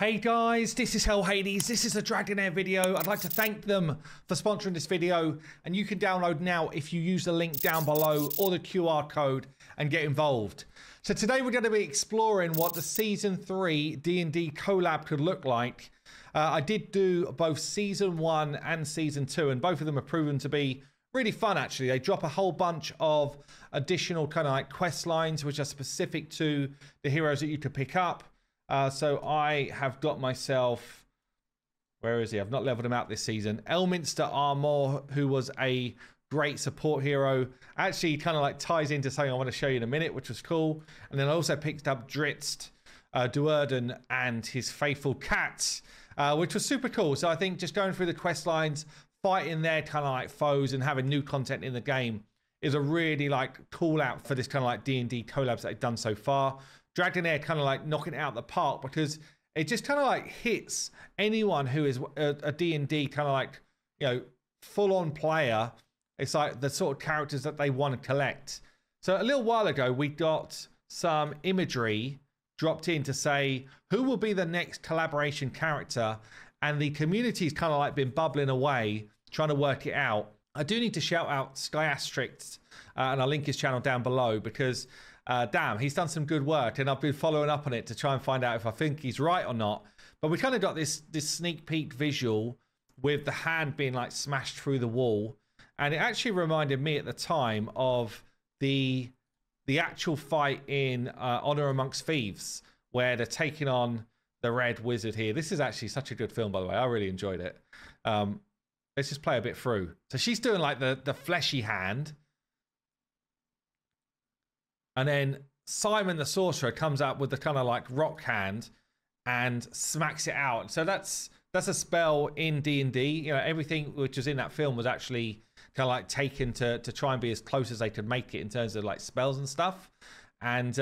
Hey guys, this is Hell Hades. This is a Dragonair video. I'd like to thank them for sponsoring this video, and you can download now if you use the link down below or the QR code and get involved. So today we're going to be exploring what the Season 3 D&D collab could look like. I did do both Season 1 and Season 2, and both of them have proven to be really fun actually. They drop a whole bunch of additional kind of like quest lines which are specific to the heroes that you could pick up. So I have got myself, where is he? I've not leveled him out this season. Elminster Armor, who was a great support hero. Actually kind of like ties into something I want to show you in a minute, which was cool. And then I also picked up Drizzt Do'Urden and his faithful cats, which was super cool. So I think just going through the quest lines, fighting their kind of like foes and having new content in the game is a really like cool out for this kind of like D&D collabs that they've done so far. Dragonair kind of like knocking it out the park because it just kind of like hits anyone who is a D&D kind of like, you know, full-on player. It's like the sort of characters that they want to collect. So a little while ago, we got some imagery dropped in to say who will be the next collaboration character, and the community's kind of like been bubbling away trying to work it out. I do need to shout out Sky Asterix, and I'll link his channel down below because damn, he's done some good work, and I've been following up on it to try and find out if I think he's right or not. But we kind of got this sneak peek visual with the hand being like smashed through the wall, and it actually reminded me at the time of the actual fight in Honor Amongst Thieves, where they're taking on the Red Wizard here. This is actually such a good film, by the way. I really enjoyed it. Let's just play a bit through. So she's doing like the fleshy hand. And then Simon the Sorcerer comes up with the kind of like rock hand and smacks it out. So that's a spell in D&D. You know, everything which was in that film was actually kind of like taken to try and be as close as they could make it in terms of like spells and stuff. And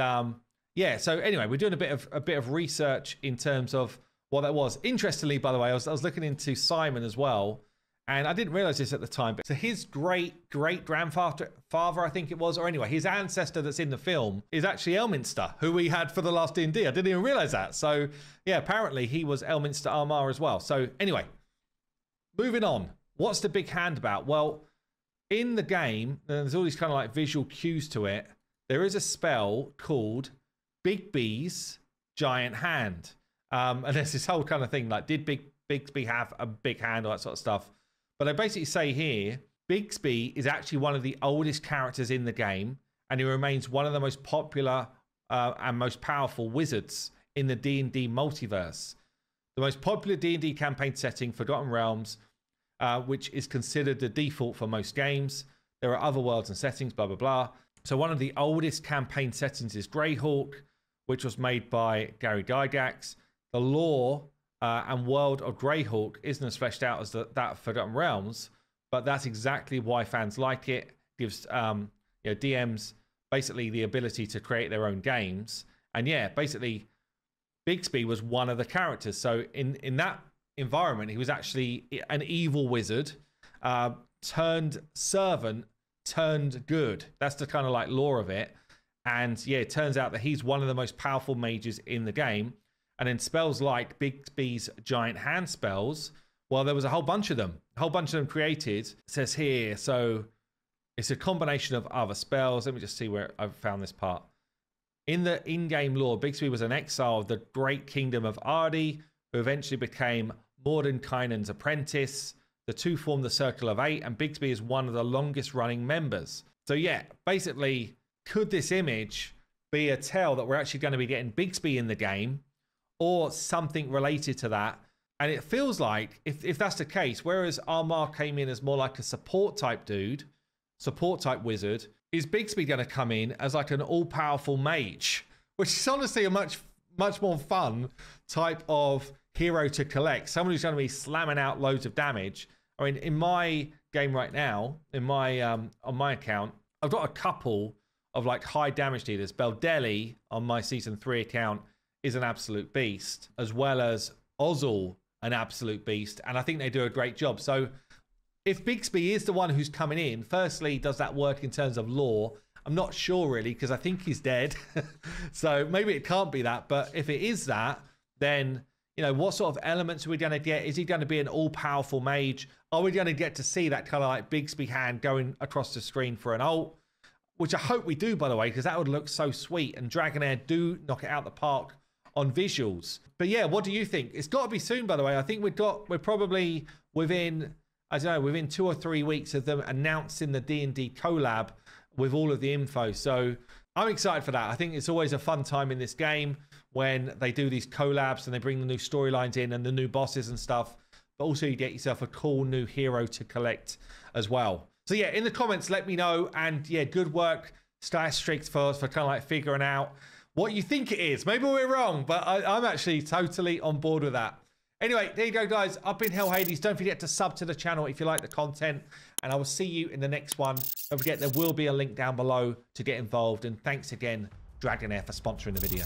yeah, so anyway, we're doing a bit of research in terms of what that was. Interestingly, by the way, I was looking into Simon as well. And I didn't realize this at the time, but so his great-great-grandfather, I think it was, or anyway, his ancestor that's in the film is actually Elminster, who we had for the last D&D. I didn't even realize that. So yeah, apparently he was Elminster Armor as well. So anyway, moving on. What's the big hand about? Well, in the game, there's all these kind of like visual cues to it. There is a spell called Bigby's Giant Hand. And there's this whole kind of thing like, did Bigsby have a big hand, all that sort of stuff. But I basically say here, Bigsby is actually one of the oldest characters in the game, and he remains one of the most popular and most powerful wizards in the D&D multiverse. The most popular D&D campaign setting, Forgotten Realms, which is considered the default for most games. There are other worlds and settings, blah, blah, blah. So one of the oldest campaign settings is Greyhawk, which was made by Gary Gygax. The lore and world of Greyhawk isn't as fleshed out as that of Forgotten Realms, but that's exactly why fans like it. Gives you know, DMs basically the ability to create their own games. And yeah, basically Bigsby was one of the characters. So in that environment, he was actually an evil wizard, turned servant, turned good. That's the kind of like lore of it. And yeah, it turns out that he's one of the most powerful mages in the game. And then spells like Bigby's Giant Hand spells, well, there was a whole bunch of them. Created. It says here, so it's a combination of other spells. Let me just see where I've found this part. In the in-game lore, Bigsby was an exile of the great kingdom of Ardi, who eventually became Mordenkainen's apprentice. The two form the Circle of Eight, and Bigsby is one of the longest-running members. So yeah, basically, could this image be a tell that we're actually going to be getting Bigsby in the game, or something related to that? And it feels like if that's the case, whereas Armar came in as more like a support type dude, support type wizard, is Bigsby going to come in as like an all-powerful mage, which is honestly a much more fun type of hero to collect. Someone who's going to be slamming out loads of damage. I mean, in my game right now, in my on my account, I've got a couple of like high damage dealers. Beldeli on my Season 3 account is an absolute beast, as well as Ozzel, an absolute beast, and I think they do a great job. So if Bigsby is the one who's coming in, firstly, does that work in terms of lore? I'm not sure really, because I think he's dead. So maybe it can't be that, but if it is that, then You know, what sort of elements are we going to get? Is he going to be an all-powerful mage? Are we going to get to see that kind of like Bigsby hand going across the screen for an ult? Which I hope we do, by the way, because that would look so sweet. And Dragonair do knock it out the park on visuals. But yeah, what do you think? It's got to be soon, by the way. I think we're probably within, I don't know, within 2 or 3 weeks of them announcing the D&D collab with all of the info. So I'm excited for that. I think it's always a fun time in this game when they do these collabs and they bring the new storylines in and the new bosses and stuff. But also you get yourself a cool new hero to collect as well. So yeah, in the comments, let me know. And yeah, good work, Stystrix, for kind of like figuring out what you think it is. Maybe we're wrong, but I'm actually totally on board with that. Anyway, there you go, guys. I've been HellHades. Don't forget to sub to the channel if you like the content. And I will see you in the next one. Don't forget, there will be a link down below to get involved. And thanks again, Dragonair, for sponsoring the video.